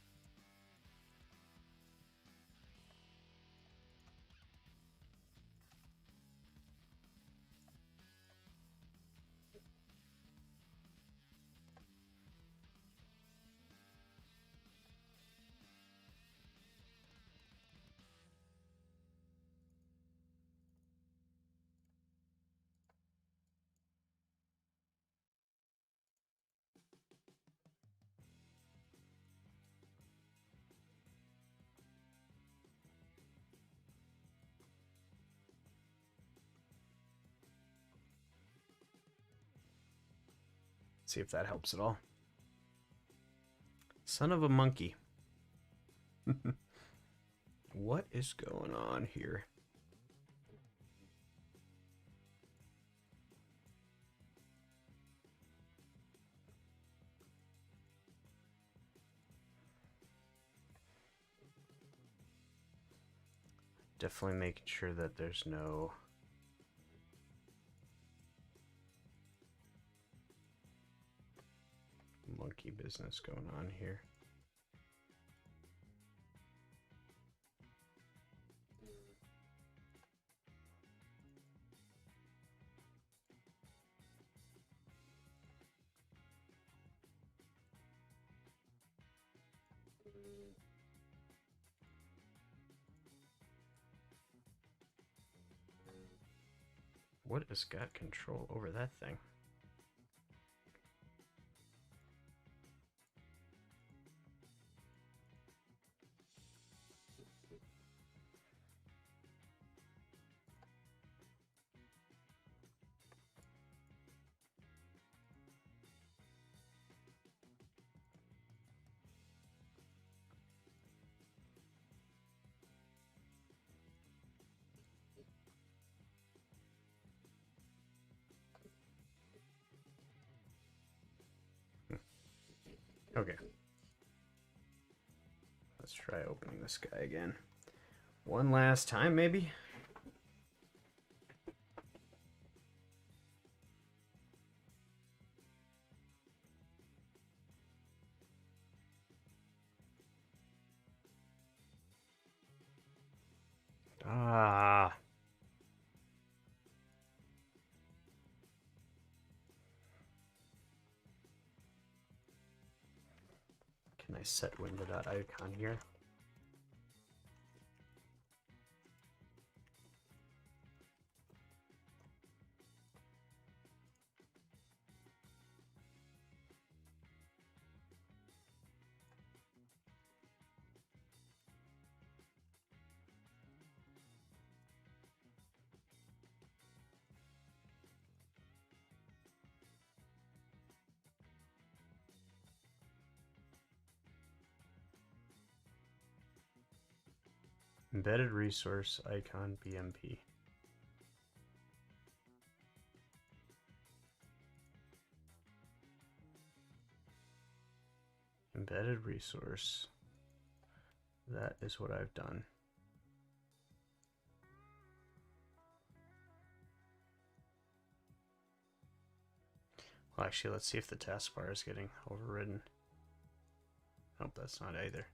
See if that helps at all. Son of a monkey. What is going on here? Definitely making sure that there's no monkey business going on here. What has got control over that thing? Okay. Let's try opening this guy again. One last time, maybe? Can I set window.icon here? Embedded resource icon BMP. Embedded resource. That is what I've done. Well, actually, let's see if the taskbar is getting overridden. Nope, that's not either.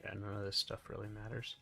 Yeah, none of this stuff really matters.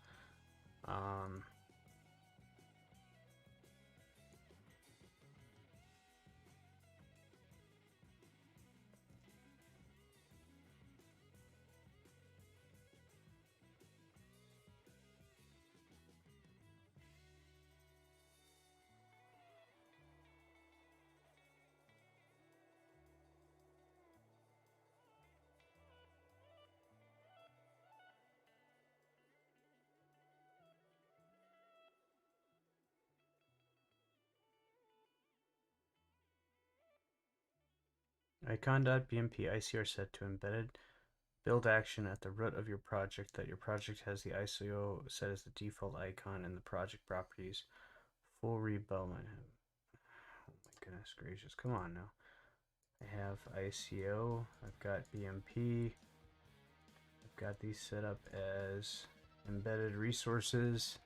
Icon.bmp ICR set to embedded build action at the root of your project that your project has the ICO set as the default icon in the project properties. Full rebuild. Oh my goodness gracious. Come on now. I have ICO. I've got BMP. I've got these set up as embedded resources.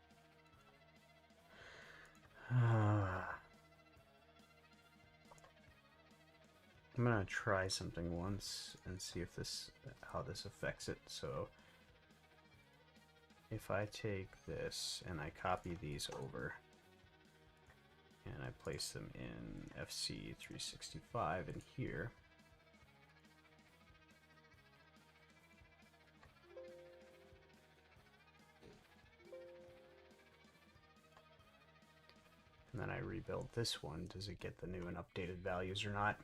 I'm gonna try something once and see if how this affects it. So if I take this and I copy these over and I place them in FC365 in here, and then I rebuild this one, does it get the new and updated values or not?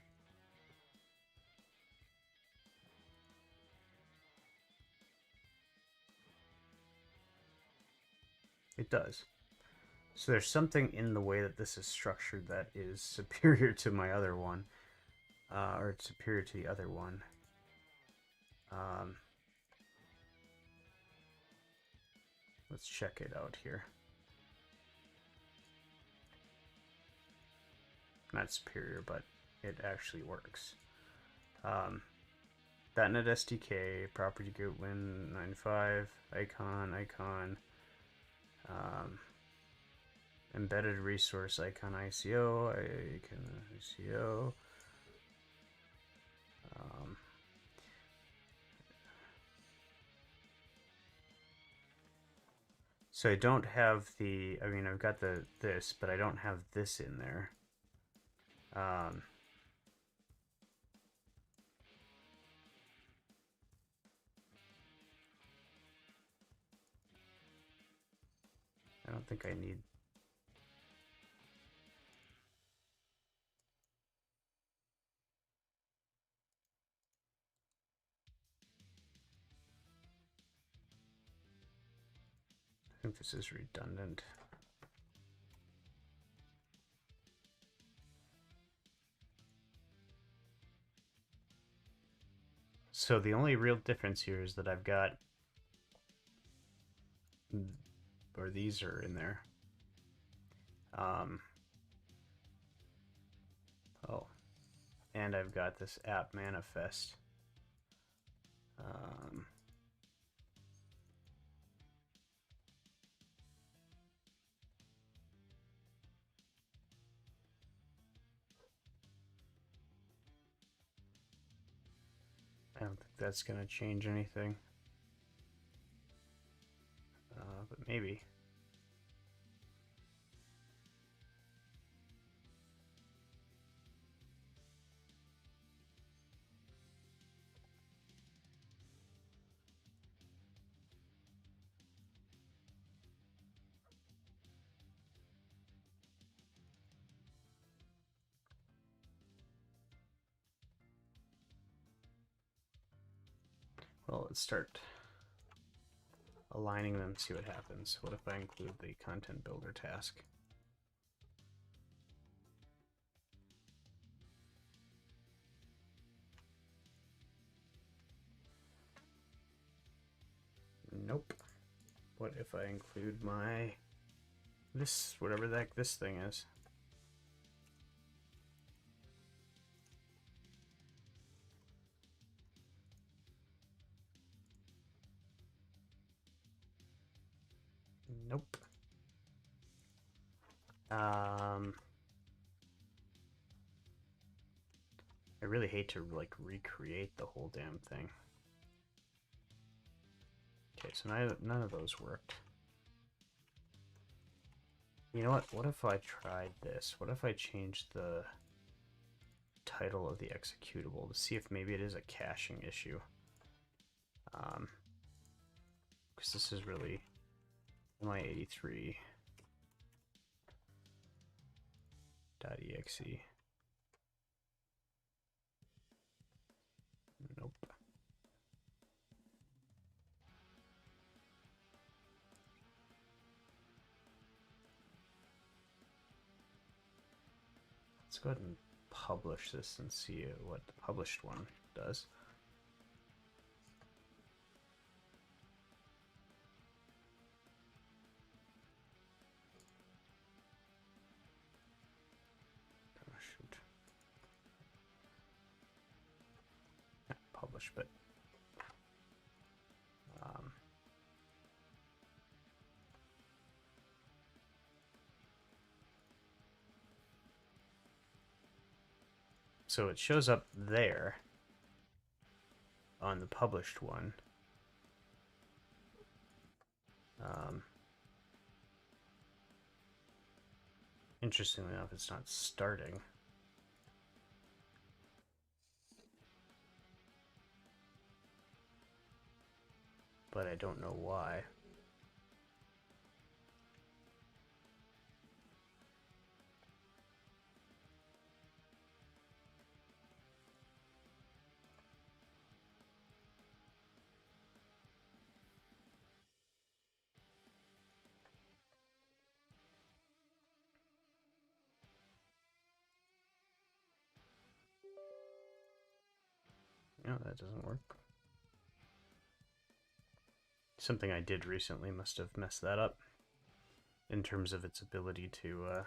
It does. So there's something in the way that this is structured that is superior to my other one, or superior to the other one. Let's check it out here. Not superior, but it actually works. .NET SDK, property group Win95, icon, embedded resource icon ICO. So I don't have the, I mean, I've got this, but I don't have this in there. I don't think I need. think this is redundant. So the only real difference here is that I've got, or these are in there. Oh, and I've got this app manifest. I don't think that's going to change anything. But maybe. Well, let's start aligning them, see what happens. What if I include the content builder task? Nope. What if I include my this, whatever the heck this thing is? Nope. I really hate to like recreate the whole damn thing. Okay, so none of those worked. You know what? What if I tried this? What if I changed the title of the executable to see if maybe it is a caching issue? Because this is really MI-83.exe. Nope. Let's go ahead and publish this and see what the published one does. Oh, shoot. Not publish, but so it shows up there on the published one. Interestingly enough, it's not starting. But I don't know why. No, that doesn't work. Something I did recently must have messed that up in terms of its ability to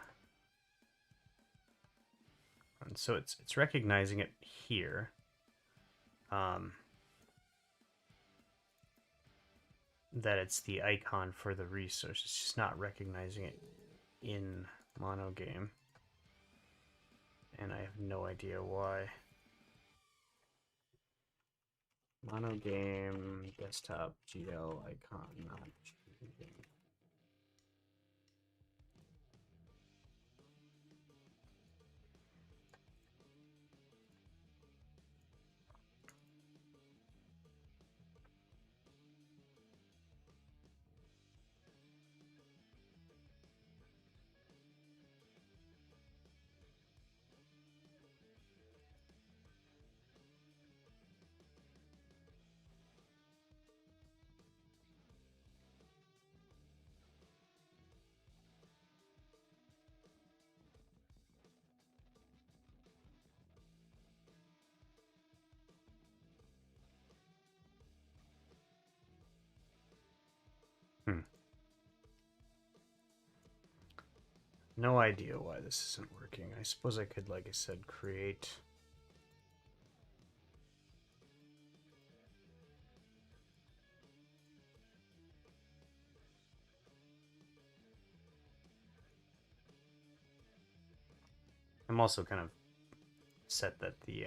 and so it's recognizing it here. That it's the icon for the resource. It's just not recognizing it in monogame. And I have no idea why. Monogame desktop GL icon not changing. Hmm. No idea why this isn't working. I suppose I could, like I said, create... I'm also kind of set that the,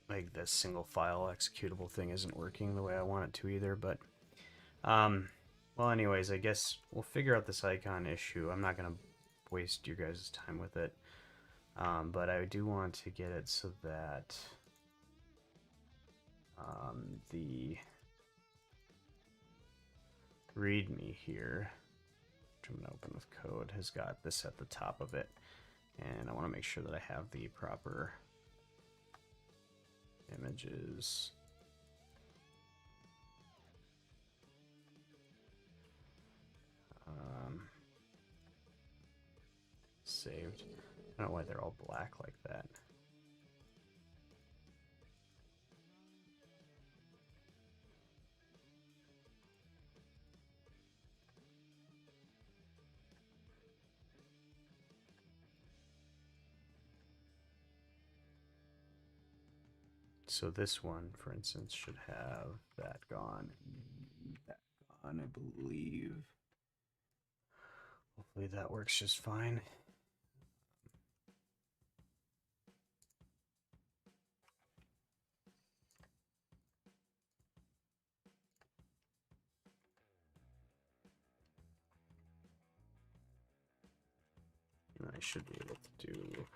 like the single file executable thing isn't working the way I want it to either, but, well, anyways, I guess we'll figure out this icon issue. I'm not going to waste your guys' time with it, but I do want to get it so that the README here, which I'm going to open with code, has got this at the top of it, and I want to make sure that I have the proper images. Saved. I don't know why they're all black like that. So this one, for instance, should have that gone, that gone, I believe. Hopefully that works just fine. And I should be able to do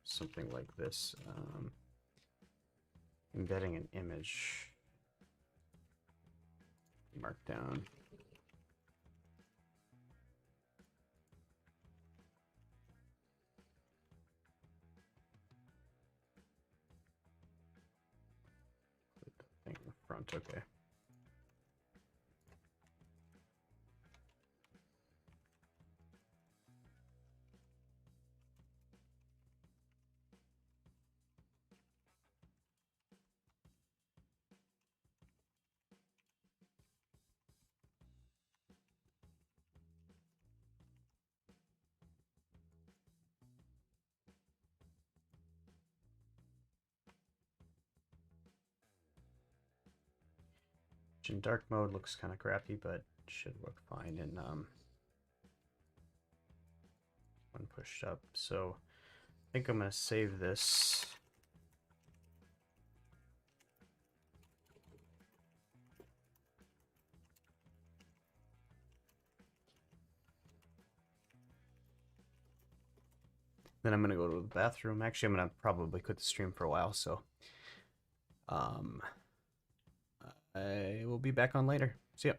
something like this. Embedding an image. Markdown. Put the thing in the front, okay. In dark mode looks kind of crappy, but should look fine in when pushed up. So I think I'm going to save this. Then I'm going to go to the bathroom. Actually, I'm going to probably quit the stream for a while, so I will be back on later. See ya.